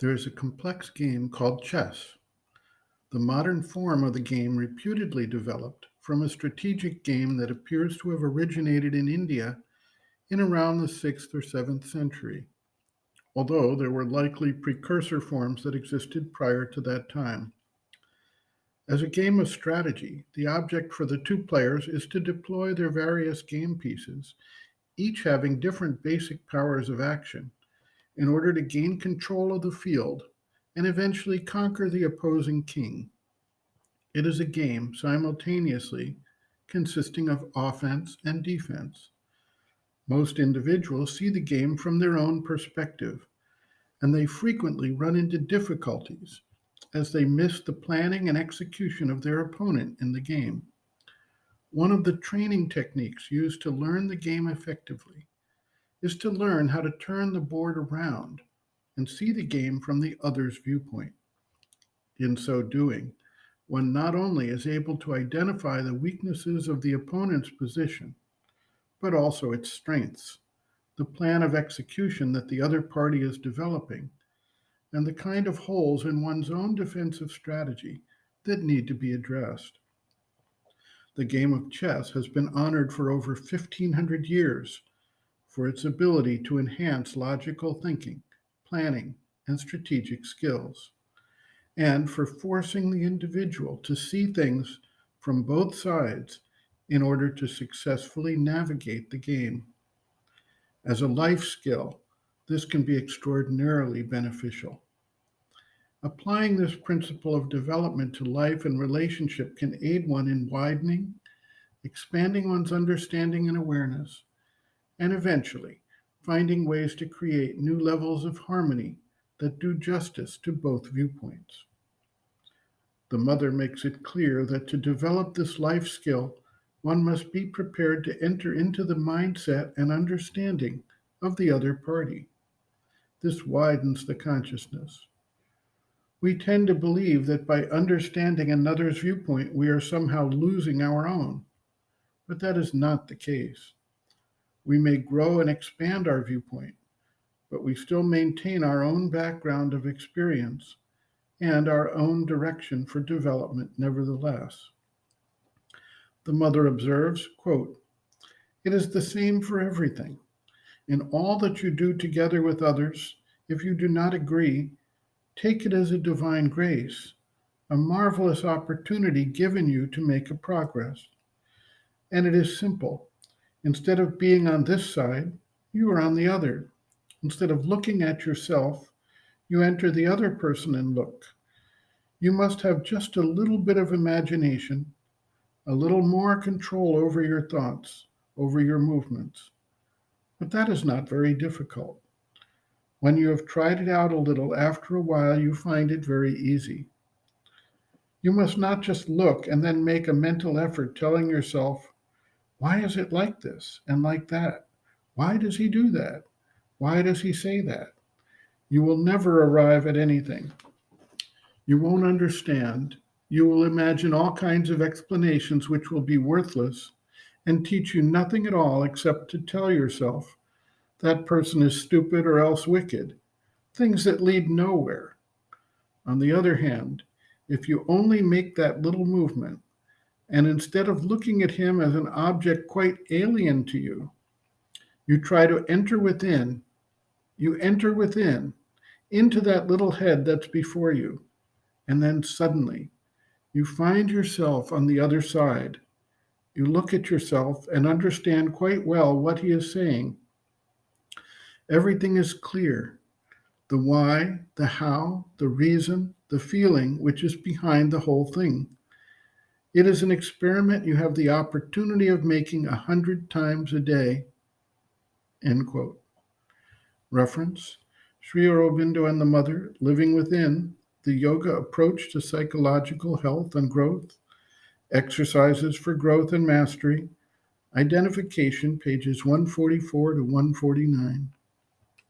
There is a complex game called chess. The modern form of the game reputedly developed from a strategic game that appears to have originated in India in around the 6th or 7th century, although there were likely precursor forms that existed prior to that time. As a game of strategy, the object for the two players is to deploy their various game pieces, each having different basic powers of action, in order to gain control of the field and eventually conquer the opposing king. It is a game simultaneously consisting of offense and defense. Most individuals see the game from their own perspective, and they frequently run into difficulties as they miss the planning and execution of their opponent in the game. One of the training techniques used to learn the game effectively is to learn how to turn the board around and see the game from the other's viewpoint. In so doing, one not only is able to identify the weaknesses of the opponent's position, but also its strengths, the plan of execution that the other party is developing, and the kind of holes in one's own defensive strategy that need to be addressed. The game of chess has been honored for over 1,500 years for its ability to enhance logical thinking, planning, and strategic skills, and for forcing the individual to see things from both sides in order to successfully navigate the game. As a life skill, this can be extraordinarily beneficial. Applying this principle of development to life and relationship can aid one in widening, expanding one's understanding and awareness, and eventually finding ways to create new levels of harmony that do justice to both viewpoints. The mother makes it clear that to develop this life skill, one must be prepared to enter into the mindset and understanding of the other party. This widens the consciousness. We tend to believe that by understanding another's viewpoint, we are somehow losing our own, but that is not the case. We may grow and expand our viewpoint, but we still maintain our own background of experience and our own direction for development nevertheless. The mother observes, quote, "It is the same for everything. In all that you do together with others, if you do not agree, take it as a divine grace, a marvelous opportunity given you to make a progress. And it is simple. Instead of being on this side, you are on the other. Instead of looking at yourself, you enter the other person and look. You must have just a little bit of imagination, a little more control over your thoughts, over your movements. But that is not very difficult. When you have tried it out a little, after a while, you find it very easy. You must not just look and then make a mental effort telling yourself, why is it like this and like that? Why does he do that? Why does he say that? You will never arrive at anything. You won't understand. You will imagine all kinds of explanations which will be worthless and teach you nothing at all except to tell yourself that person is stupid or else wicked, things that lead nowhere. On the other hand, if you only make that little movement, and instead of looking at him as an object quite alien to you, you try to enter within, into that little head that's before you, and then suddenly you find yourself on the other side. You look at yourself and understand quite well what he is saying. Everything is clear. The why, the how, the reason, the feeling which is behind the whole thing. It is an experiment you have the opportunity of making 100 times a day." End quote. Reference, Sri Aurobindo and the Mother, Living Within, the Yoga Approach to Psychological Health and Growth, Exercises for Growth and Mastery, Identification, pages 144 to 149.